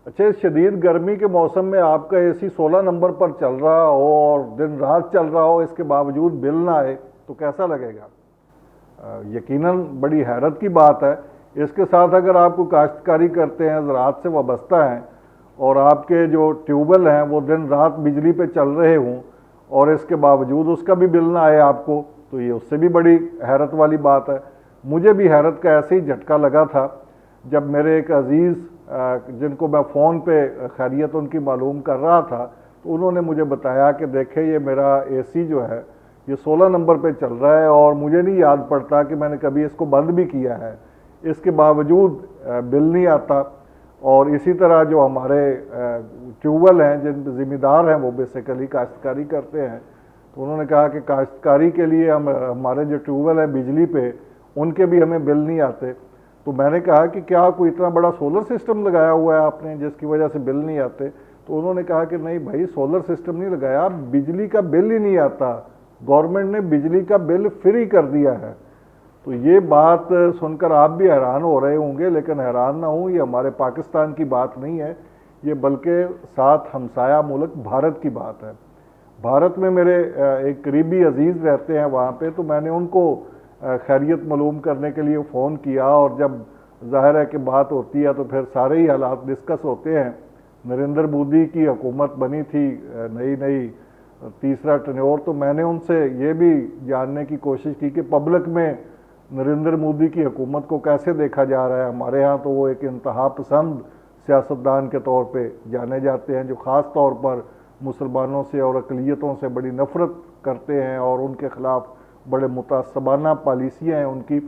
اچھا، اس شدید گرمی کے موسم میں آپ کا اے سی 16 نمبر پر چل رہا ہو اور دن رات چل رہا ہو، اس کے باوجود بل نہ آئے تو کیسا لگے گا؟ یقیناً بڑی حیرت کی بات ہے۔ اس کے ساتھ اگر آپ کو کاشتکاری کرتے ہیں، زراعت سے وابستہ ہیں، اور آپ کے جو ٹیوب ویل ہیں وہ دن رات بجلی پہ چل رہے ہوں اور اس کے باوجود اس کا بھی بل نہ آئے آپ کو، تو یہ اس سے بھی بڑی حیرت والی بات ہے۔ مجھے بھی حیرت کا ایسے ہی جھٹکا لگا تھا جب میرے ایک عزیز جن کو میں فون پہ خیریت ان کی معلوم کر رہا تھا، تو انہوں نے مجھے بتایا کہ دیکھیں یہ میرا اے سی جو ہے یہ 16 نمبر پہ چل رہا ہے اور مجھے نہیں یاد پڑتا کہ میں نے کبھی اس کو بند بھی کیا ہے، اس کے باوجود بل نہیں آتا۔ اور اسی طرح جو ہمارے ٹیوب ویل ہیں، جن ذمہ دار ہیں وہ بیسیکلی کاشتکاری کرتے ہیں، تو انہوں نے کہا کہ کاشتکاری کے لیے ہمارے جو ٹیوب ویل ہیں بجلی پہ، ان کے بھی ہمیں بل نہیں آتے۔ تو میں نے کہا کہ کیا کوئی اتنا بڑا سولر سسٹم لگایا ہوا ہے آپ نے جس کی وجہ سے بل نہیں آتے؟ تو انہوں نے کہا کہ نہیں بھائی، سولر سسٹم نہیں لگایا، بجلی کا بل ہی نہیں آتا، گورنمنٹ نے بجلی کا بل فری کر دیا ہے۔ تو یہ بات سن کر آپ بھی حیران ہو رہے ہوں گے، لیکن حیران نہ ہوں، یہ ہمارے پاکستان کی بات نہیں ہے، یہ بلکہ ساتھ ہمسایہ ملک بھارت کی بات ہے۔ بھارت میں میرے ایک قریبی عزیز رہتے ہیں وہاں پہ، تو میں نے ان کو خیریت معلوم کرنے کے لیے فون کیا، اور جب ظاہر ہے کہ بات ہوتی ہے تو پھر سارے ہی حالات ڈسکس ہوتے ہیں۔ نریندر مودی کی حکومت بنی تھی نئی تیسرا ٹینیور، تو میں نے ان سے یہ بھی جاننے کی کوشش کی کہ پبلک میں نریندر مودی کی حکومت کو کیسے دیکھا جا رہا ہے۔ ہمارے ہاں تو وہ ایک انتہا پسند سیاستدان کے طور پہ جانے جاتے ہیں، جو خاص طور پر مسلمانوں سے اور اقلیتوں سے بڑی نفرت کرتے ہیں اور ان کے خلاف بڑے متعصبانہ پالیسیاں ہیں ان کی۔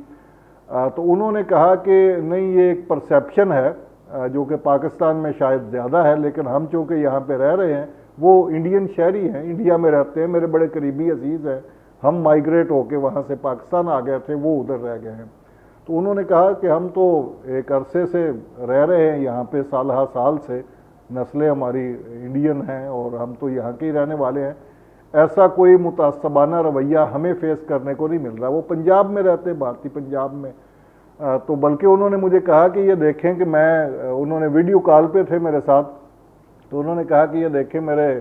تو انہوں نے کہا کہ نہیں، یہ ایک پرسیپشن ہے جو کہ پاکستان میں شاید زیادہ ہے، لیکن ہم چونکہ یہاں پہ رہ رہے ہیں، وہ انڈین شہری ہیں، انڈیا میں رہتے ہیں، میرے بڑے قریبی عزیز ہیں، ہم مائیگریٹ ہو کے وہاں سے پاکستان آ گئے تھے، وہ ادھر رہ گئے ہیں۔ تو انہوں نے کہا کہ ہم تو ایک عرصے سے رہ رہے ہیں یہاں پہ، سال ہا سال سے، نسلیں ہماری انڈین ہیں اور ہم تو یہاں کے ہی رہنے والے ہیں، ایسا کوئی متعصبانہ رویہ ہمیں فیس کرنے کو نہیں مل رہا۔ وہ پنجاب میں رہتے، بھارتی پنجاب میں، تو بلکہ انہوں نے مجھے کہا کہ یہ دیکھیں کہ انہوں نے ویڈیو کال پہ تھے میرے ساتھ، تو انہوں نے کہا کہ یہ دیکھیں میرے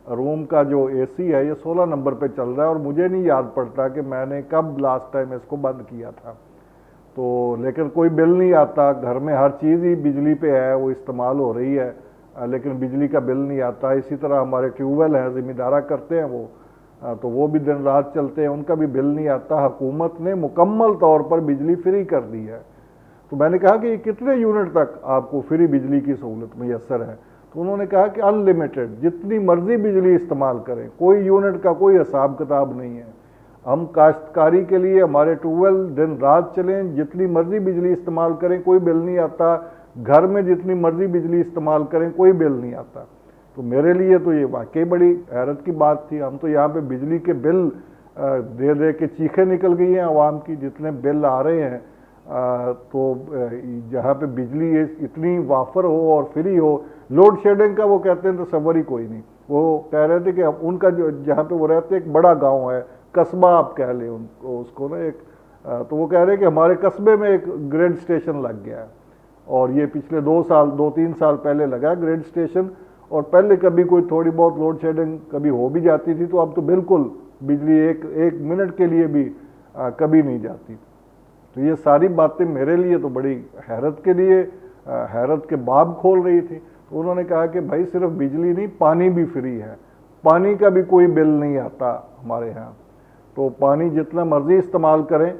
روم کا جو اے سی ہے یہ 16 نمبر پہ چل رہا ہے اور مجھے نہیں یاد پڑتا کہ میں نے کب لاسٹ ٹائم اس کو بند کیا تھا، تو لیکن کوئی بل نہیں آتا، گھر میں ہر چیز ہی بجلی پہ ہے، وہ استعمال ہو رہی ہے، لیکن بجلی کا بل نہیں آتا۔ اسی طرح ہمارے ٹیوب ویل ہیں، ذمہ دارہ کرتے ہیں وہ، تو وہ بھی دن رات چلتے ہیں، ان کا بھی بل نہیں آتا۔ حکومت نے مکمل طور پر بجلی فری کر دی ہے۔ تو میں نے کہا کہ یہ کتنے یونٹ تک آپ کو فری بجلی کی سہولت میسر ہے؟ تو انہوں نے کہا کہ ان لمیٹڈ، جتنی مرضی بجلی استعمال کریں، کوئی یونٹ کا کوئی حساب کتاب نہیں ہے۔ ہم کاشتکاری کے لیے ہمارے ٹیوب ویل دن رات چلیں، جتنی مرضی بجلی استعمال کریں، کوئی بل نہیں آتا، گھر میں جتنی مرضی بجلی استعمال کریں، کوئی بل نہیں آتا۔ تو میرے لیے تو یہ واقعی بڑی حیرت کی بات تھی۔ ہم تو یہاں پہ بجلی کے بل دے دے کے چیخیں نکل گئی ہیں عوام کی، جتنے بل آ رہے ہیں، تو جہاں پہ بجلی اتنی وافر ہو اور فری ہو، لوڈ شیڈنگ کا وہ کہتے ہیں تصور ہی کوئی نہیں۔ وہ کہہ رہے تھے کہ ان کا جہاں پہ وہ رہتے ایک بڑا گاؤں ہے، قصبہ آپ کہہ لیں ان کو، اس کو نا ایک، تو وہ کہہ رہے ہیں کہ ہمارے قصبے میں ایک گریڈ اسٹیشن لگ گیا ہے، اور یہ پچھلے 2-3 سال پہلے لگا گریڈ اسٹیشن، اور پہلے کبھی کوئی تھوڑی بہت لوڈ شیڈنگ کبھی ہو بھی جاتی تھی، تو اب تو بالکل بجلی ایک منٹ کے لیے بھی کبھی نہیں جاتی۔ تو یہ ساری باتیں میرے لیے تو بڑی حیرت کے باب کھول رہی تھی۔ تو انہوں نے کہا کہ بھائی صرف بجلی نہیں، پانی بھی فری ہے، پانی کا بھی کوئی بل نہیں آتا ہمارے ہاں، تو پانی جتنا مرضی استعمال کریں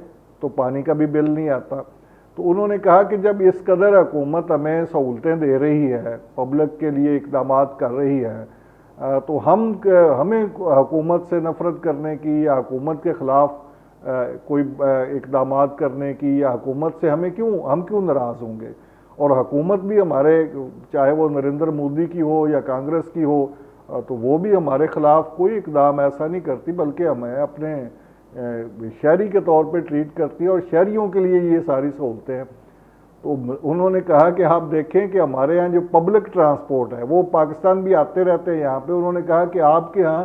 تو پانی کا بھی بل نہیں آتا۔ تو انہوں نے کہا کہ جب اس قدر حکومت ہمیں سہولتیں دے رہی ہے، پبلک کے لیے اقدامات کر رہی ہے، تو ہمیں حکومت سے نفرت کرنے کی یا حکومت کے خلاف کوئی اقدامات کرنے کی، یا حکومت سے ہم کیوں ناراض ہوں گے؟ اور حکومت بھی ہمارے، چاہے وہ نریندر مودی کی ہو یا کانگریس کی ہو، تو وہ بھی ہمارے خلاف کوئی اقدام ایسا نہیں کرتی، بلکہ ہمیں اپنے شہری کے طور پہ ٹریٹ کرتی ہے، اور شہریوں کے لیے یہ ساری سہولتیں ہیں۔ تو انہوں نے کہا کہ آپ دیکھیں کہ ہمارے ہاں جو پبلک ٹرانسپورٹ ہے، وہ پاکستان بھی آتے رہتے ہیں یہاں پہ، انہوں نے کہا کہ آپ کے ہاں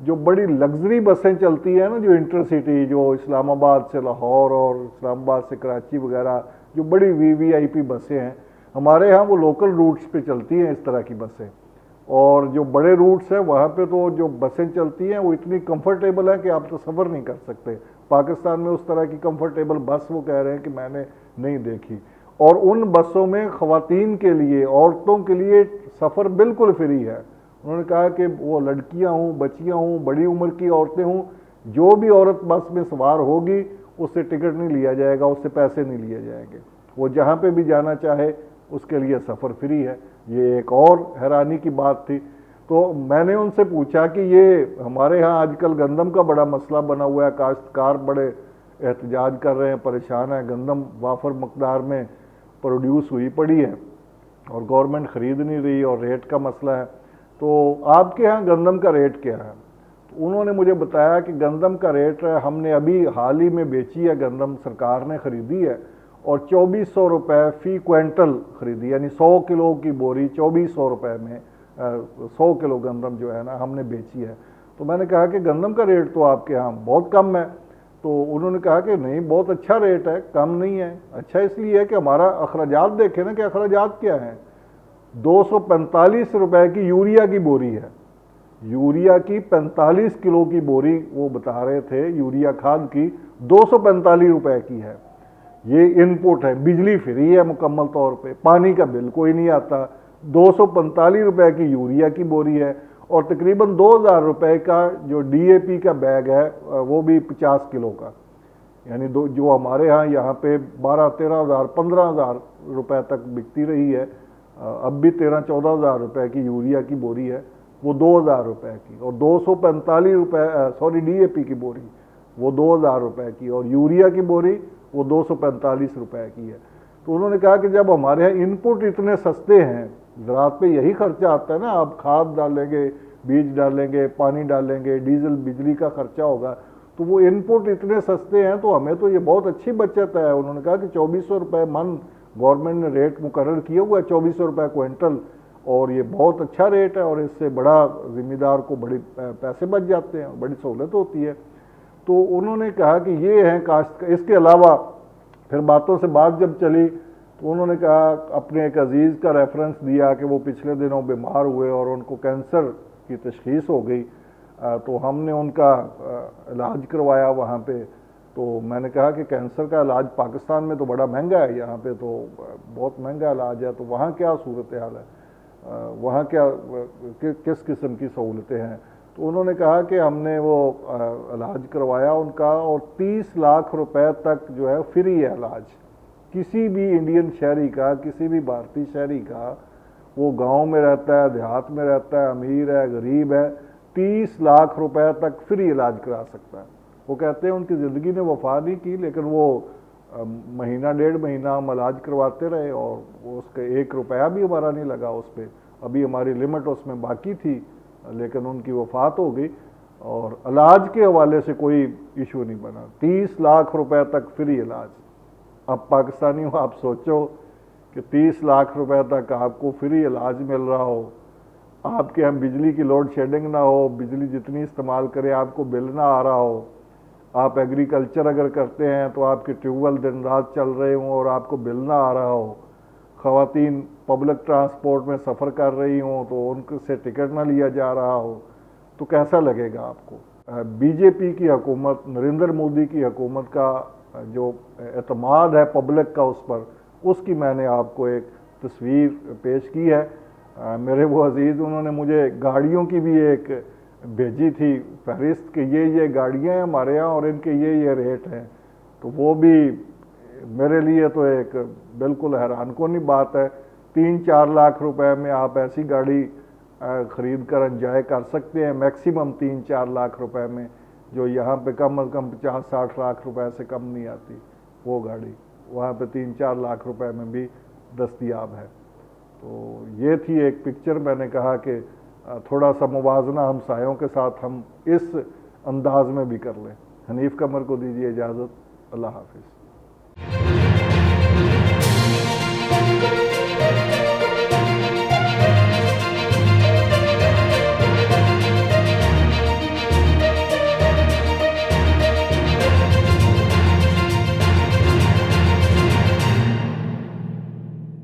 جو بڑی لگژری بسیں چلتی ہیں نا، جو انٹر سٹی، جو اسلام آباد سے لاہور اور اسلام آباد سے کراچی وغیرہ، جو بڑی وی آئی پی بسیں ہیں، ہمارے ہاں وہ لوکل روٹس پہ چلتی ہیں اس طرح کی بسیں، اور جو بڑے روٹس ہیں وہاں پہ تو جو بسیں چلتی ہیں وہ اتنی کمفرٹیبل ہیں کہ آپ تو سفر نہیں کر سکتے۔ پاکستان میں اس طرح کی کمفرٹیبل بس وہ کہہ رہے ہیں کہ میں نے نہیں دیکھی، اور ان بسوں میں خواتین کے لیے، عورتوں کے لیے سفر بالکل فری ہے۔ انہوں نے کہا کہ وہ لڑکیاں ہوں، بچیاں ہوں، بڑی عمر کی عورتیں ہوں، جو بھی عورت بس میں سوار ہوگی اس سے ٹکٹ نہیں لیا جائے گا، اس سے پیسے نہیں لیے جائیں گے، وہ جہاں پہ بھی جانا چاہے اس کے لیے سفر فری ہے۔ یہ ایک اور حیرانی کی بات تھی۔ تو میں نے ان سے پوچھا کہ یہ ہمارے ہاں آج کل گندم کا بڑا مسئلہ بنا ہوا ہے، کاشتکار بڑے احتجاج کر رہے ہیں، پریشان ہیں، گندم وافر مقدار میں پروڈیوس ہوئی پڑی ہے اور گورنمنٹ خرید نہیں رہی، اور ریٹ کا مسئلہ ہے، تو آپ کے ہاں گندم کا ریٹ کیا ہے؟ تو انہوں نے مجھے بتایا کہ گندم کا ریٹ ہم نے ابھی حال ہی میں بیچی ہے، گندم سرکار نے خریدی ہے، اور 2400 روپے فی کوئنٹل خریدی، یعنی 100 کلو کی بوری 2400 روپے میں 100 کلو گندم جو ہے نا ہم نے بیچی ہے۔ تو میں نے کہا کہ گندم کا ریٹ تو آپ کے ہاں بہت کم ہے، تو انہوں نے کہا کہ نہیں بہت اچھا ریٹ ہے، کم نہیں ہے۔ اچھا اس لیے ہے کہ ہمارا اخراجات دیکھیں نا کہ اخراجات کیا ہیں، 245 روپے کی یوریا کی بوری ہے، یوریا کی 45 کلو کی بوری وہ بتا رہے تھے، یوریا کھاد کی 245 روپے کی ہے۔ یہ ان پٹ ہے، بجلی فری ہے مکمل طور پہ، پانی کا بل کوئی نہیں آتا، 245 روپے کی یوریا کی بوری ہے، اور تقریباً 2000 روپے کا جو ڈی اے پی کا بیگ ہے وہ بھی 50 کلو کا، یعنی جو ہمارے ہاں یہاں پہ 12-13 ہزار 15 ہزار روپے تک بکتی رہی ہے، اب بھی 13-14 ہزار روپے کی یوریا کی بوری ہے، وہ 2000 روپے کی، اور 245 روپے ڈی اے پی کی بوری وہ 2000 روپے کی، اور یوریا کی بوری وہ 245 روپے کی ہے۔ تو انہوں نے کہا کہ جب ہمارے یہاں ان پٹ اتنے سستے ہیں، زراعت پہ یہی خرچہ آتا ہے نا، آپ کھاد ڈالیں گے، بیج ڈالیں گے، پانی ڈالیں گے، ڈیزل بجلی کا خرچہ ہوگا، تو وہ ان پٹ اتنے سستے ہیں تو ہمیں تو یہ بہت اچھی بچت ہے۔ انہوں نے کہا کہ 2400 روپے من گورنمنٹ نے ریٹ مقرر کیا ہوا ہے، 2400 روپے کوئنٹل، اور یہ بہت اچھا ریٹ ہے، اور اس سے بڑا ذمہ دار کو بڑے پیسے بچ جاتے ہیں، بڑی سہولت ہوتی ہے۔ تو انہوں نے کہا کہ یہ ہیں کاشت، اس کے علاوہ پھر باتوں سے بات جب چلی تو انہوں نے کہا، اپنے ایک عزیز کا ریفرنس دیا کہ وہ پچھلے دنوں بیمار ہوئے اور ان کو کینسر کی تشخیص ہو گئی، تو ہم نے ان کا علاج کروایا وہاں پہ۔ تو میں نے کہا کہ کینسر کا علاج پاکستان میں تو بڑا مہنگا ہے، یہاں پہ تو بہت مہنگا علاج ہے، تو وہاں کیا صورتحال ہے، وہاں کیا کس قسم کی سہولتیں ہیں؟ تو انہوں نے کہا کہ ہم نے وہ علاج کروایا ان کا، اور 30 لاکھ روپے تک جو ہے فری ہے علاج، کسی بھی انڈین شہری کا، کسی بھی بھارتی شہری کا، وہ گاؤں میں رہتا ہے، دیہات میں رہتا ہے، امیر ہے، غریب ہے، 30 لاکھ روپے تک فری علاج کرا سکتا ہے۔ وہ کہتے ہیں ان کی زندگی نے وفا نہیں کی، لیکن وہ مہینہ 1.5 مہینہ ہم علاج کرواتے رہے، اور اس کا 1 روپیہ بھی ہمارا نہیں لگا اس پہ، ابھی ہماری لمٹ اس میں باقی تھی، لیکن ان کی وفات ہو گئی، اور علاج کے حوالے سے کوئی ایشو نہیں بنا، 30 لاکھ روپے تک فری علاج۔ اب پاکستانیوں آپ سوچو کہ 30 لاکھ روپے تک آپ کو فری علاج مل رہا ہو، آپ کے ہم بجلی کی لوڈ شیڈنگ نہ ہو، بجلی جتنی استعمال کریں آپ کو بل نہ آ رہا ہو، آپ ایگریکلچر اگر کرتے ہیں تو آپ کے ٹیوب ویل دن رات چل رہے ہوں اور آپ کو بل نہ آ رہا ہو، خواتین پبلک ٹرانسپورٹ میں سفر کر رہی ہوں تو ان سے ٹکٹ نہ لیا جا رہا ہو، تو کیسا لگے گا آپ کو؟ بی جے پی کی حکومت، نریندر مودی کی حکومت کا جو اعتماد ہے پبلک کا اس پر، اس کی میں نے آپ کو ایک تصویر پیش کی ہے۔ میرے وہ عزیز انہوں نے مجھے گاڑیوں کی بھی ایک بھیجی تھی فہرست کہ یہ گاڑیاں ہیں ہمارے یہاں اور ان کے یہ ریٹ ہیں، تو وہ بھی میرے لیے تو ایک بالکل حیران کنی بات ہے۔ 3-4 لاکھ روپے میں آپ ایسی گاڑی خرید کر انجوائے کر سکتے ہیں، میکسیمم 3-4 لاکھ روپے میں، جو یہاں پہ کم از کم 50-60 لاکھ روپے سے کم نہیں آتی وہ گاڑی، وہاں پہ 3-4 لاکھ روپے میں بھی دستیاب ہے۔ تو یہ تھی ایک پکچر، میں نے کہا کہ تھوڑا سا موازنہ ہمسایوں کے ساتھ ہم اس انداز میں بھی کر لیں۔ حنیف قمر کو دیجیے اجازت، اللہ حافظ۔